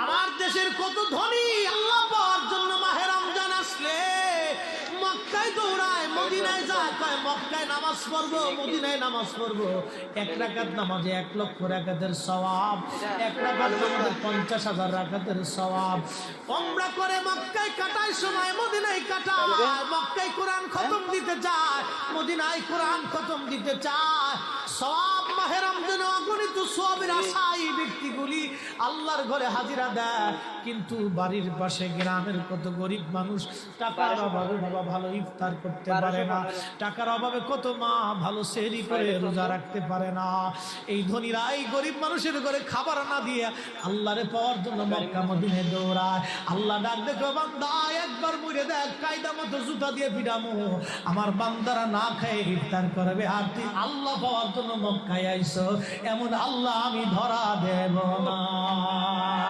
আমার দেশের কত ধনী আল্লাহ পাওয়ার জন্য মাহে রমজান আসলে মক্কায় দৌড়ায়, মদিনায় যায়, কয় মক্কায় নামাজ পড়বো, মদিনায় নামাজ পড়বো। এক রাকাত নামাজে 1 লক্ষ রাকাতের সওয়াব, এক রাকাত নামাজে 50,000 রাকাতের সওয়াব। উমরা করে মক্কায় কাটায় সময় মদিনায় কাটায়, মক্কায় কোরআন খতম দিতে চায়, মদিনায় কোরআন খতম দিতে চায়। সওয়াব মাহে রমজানে অগণিত সওয়াবের আশায় ব্যক্তিগুলি আল্লাহর ঘরে হাজিরা দেয়, কিন্তু বাড়ির পাশে গ্রামের কত গরিব মানুষ টাকার অভাবে বাবা ভালো ইফতার করতে পারে না, টাকার অভাবে কত মা ভালো সেহরি করে রোজা রাখতে পারে না। এই ধনীরা এই গরিব মানুষের ঘরে খাবার না দিয়ে আল্লাহরে পাওয়ার জন্য মক্কা মদিনায় দৌড়ায়। আল্লাহ ডাক দেখো বান্দা একবার মরে দেখ, কায়দা মতো জুতা দিয়ে পিটামো, আমার বান্দারা না খেয়ে ইফতার করবে, আর তুই আল্লাহ পাওয়ার জন্য মক্কায় আইছো, এমন আল্লাহ আমি ধরা দেব না।